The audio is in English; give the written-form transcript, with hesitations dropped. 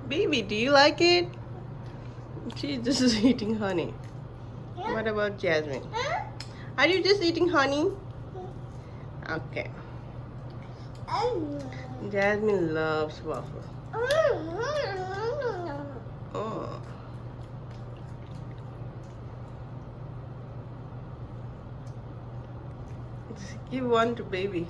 Baby, do you like it? She's just eating honey. What about Jasmine? Are you just eating honey? Okay. Jasmine loves waffles. Oh. Just give one to baby.